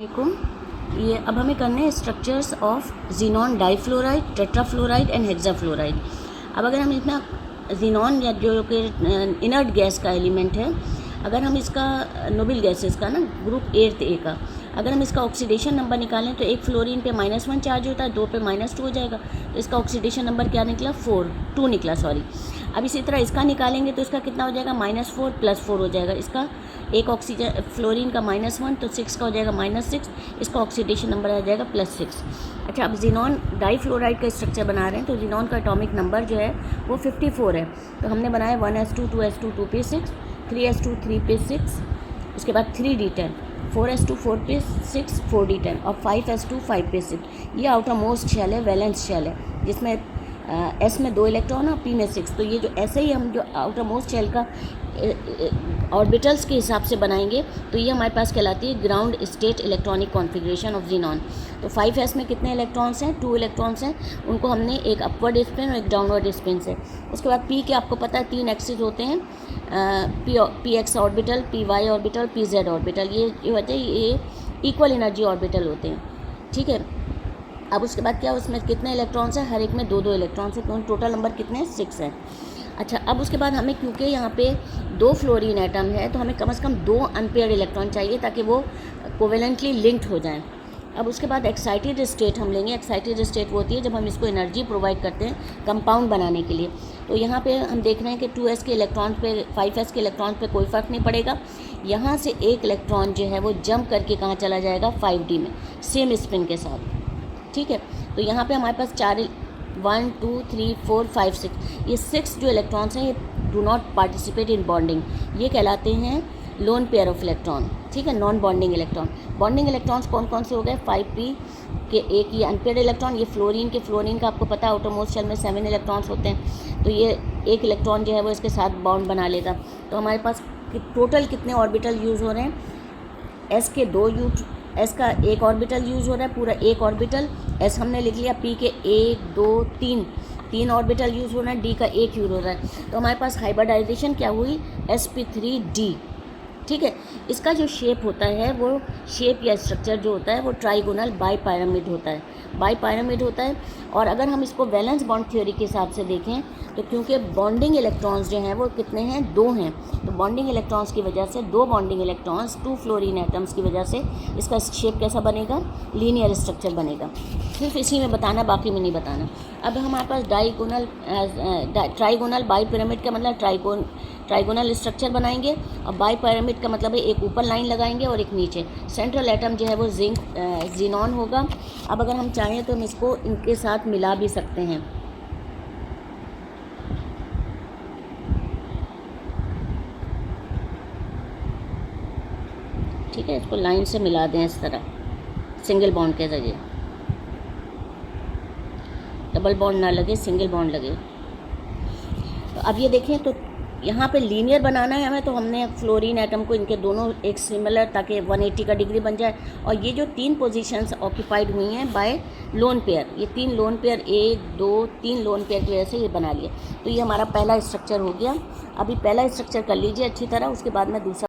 ये अब हमें करने हैं structures of xenon difluoride, tetrafluoride and hexafluoride. अब अगर हम इसमें जीनॉन या जो कि इनर्ट गैस का एलिमेंट है, अगर हम इसका नोबल गैसेस का ना ग्रुप 8 ए का अगर हम इसका ऑक्सीडेशन नंबर निकालें तो एक फ्लोरीन पे -1 चार्ज होता है, 2 पे -2 हो जाएगा, तो इसका ऑक्सीडेशन नंबर क्या निकला 2 निकला सॉरी। अब इसी तरह इसका निकालेंगे तो इसका कितना हो जाएगा -4 + 4 हो जाएगा। इसका एक ऑक्सीजन फ्लोरीन का -1 तो 6 का हो जाएगा -6, इसका ऑक्सीडेशन नंबर आ जाएगा +6। अच्छा, अब जीनॉन डाइफ्लोराइड का स्ट्रक्चर बना रहे हैं तो जीनॉन का एटॉमिक नंबर जो है वो 54 है। तो हमने बनाया 1s2 2s2 2p6, 3s2 3p6, उसके बाद 3d10, 4s2 4p6 4d10 और 5s2 5p6। ये आउटर मोस्ट शेल है, वैलेंस शेल है, जिसमें एस में 2 इलेक्ट्रॉन और पी में 6। तो ये जो ऐसे ही हम जो आउटर मोस्ट शेल का ऑर्बिटल्स के हिसाब से बनाएंगे तो ये हमारे पास कहलाती है ground state electronic configuration of xenon. तो 5s में कितने इलेक्ट्रॉन्स हैं, 2 इलेक्ट्रॉन्स हैं, उनको हमने एक अपवर्ड स्पिन और एक डाउनवर्ड स्पिन से। उसके बाद पी के आपको पता है 3 एक्सिस होते हैं, P X orbital, P Y orbital, P Z orbital. ये होते हैं, ये इक्वल एनर्जी ऑर्बिटल होते हैं, ठीक है। अब उसके बाद क्या, उसमें कितने इलेक्ट्रॉन्स हैं, हर एक में 2 इलेक्ट्रॉन्स हैं, तो टोटल नंबर कितने हैं 6 है। अच्छा, अब उसके बाद हमें क्योंकि यहाँ पे 2 फ्लोरीन एटम है तो हमें कम से कम 2 अनपेयर्ड इलेक्ट्रॉन चाहिए ताकि वो कोवेलेंटली लिंक्ड हो जाएं। अब उसके बाद एक्साइटेड स्टेट हम लेंगे। एक्साइटेड स्टेट वो होती है जब हम इसको एनर्जी प्रोवाइड करते हैं कंपाउंड बनाने के लिए। तो यहाँ पे हम देख रहे हैं कि 2s के इलेक्ट्रॉन पे 5s के इलेक्ट्रॉन पे कोई फ़र्क नहीं पड़ेगा। यहाँ से एक इलेक्ट्रॉन जो है वो जंप करके कहाँ चला जाएगा 5d में, सेम स्पिन के साथ, ठीक है। तो यहाँ पे हमारे पास 1 2 3 4 5 6, ये 6 जो इलेक्ट्रॉन्स हैं ये do not participate in bonding, ये कहलाते हैं लोन पेयर ऑफ इलेक्ट्रॉन, ठीक है, non bonding electron. Bonding electrons कौन कौन से हो गए, 5p के एक ये अनपेयर्ड इलेक्ट्रॉन, ये फ्लोरीन का आपको पता है आउटर मोस्ट शेल में 7 इलेक्ट्रॉन्स होते हैं, तो ये एक इलेक्ट्रॉन जो है वो इसके साथ बॉन्ड बना लेगा। तो हमारे पास टोटल कितने ऑर्बिटल यूज़ हो रहे हैं, एस का एक ऑर्बिटल यूज़ हो रहा है, पूरा एक ऑर्बिटल एस हमने लिख लिया, पी के 1 2 3 ऑर्बिटल यूज़ हो रहा है, डी का 1 यूज़ हो रहा है। तो हमारे पास हाइब्रिडाइजेशन क्या हुई, sp3d, ठीक है। इसका जो शेप होता है वो शेप या स्ट्रक्चर जो होता है वो ट्राइगोनल बाईपिरामिड होता है, और अगर हम इसको वैलेंस बॉन्ड थ्योरी के हिसाब से देखें तो क्योंकि बॉन्डिंग इलेक्ट्रॉन्स जो हैं वो कितने हैं, 2 हैं, तो बॉन्डिंग इलेक्ट्रॉन्स की वजह से 2 बॉन्डिंग इलेक्ट्रॉन्स 2 फ्लोरीन एटम्स की वजह से इसका शेप कैसा बनेगा, लीनियर स्ट्रक्चर बनेगा। सिर्फ इसी में बताना, बाकी में नहीं बताना। अब हमारे पास ट्राइगोनल बाईपिरामिड का मतलब ट्राइगोनल स्ट्रक्चर बनाएंगे, और बाईपिरामिड का मतलब है एक ऊपर लाइन लगाएंगे और एक नीचे। सेंट्रल एटम जो है वो जीनॉन होगा। अब अगर हम चाहें तो हम इसको इनके साथ मिला भी सकते हैं, ठीक है, इसको लाइन से मिला दें इस तरह सिंगल बॉन्ड के जरिए, डबल बॉन्ड ना लगे, सिंगल बॉन्ड लगे। तो अब ये देखें, तो यहाँ पे लीनियर बनाना है हमें, तो हमने फ्लोरीन एटम को इनके दोनों एक सिमिलर, ताकि 180 का डिग्री बन जाए। और ये जो 3 पोजीशंस ऑक्यूपाइड हुई हैं बाय लोन पेयर, ये 3 लोन पेयर 1 2 3 लोन पेयर की वजह से ये बना लिए। तो ये हमारा पहला स्ट्रक्चर हो गया। अभी पहला स्ट्रक्चर कर लीजिए अच्छी तरह, उसके बाद में दूसरा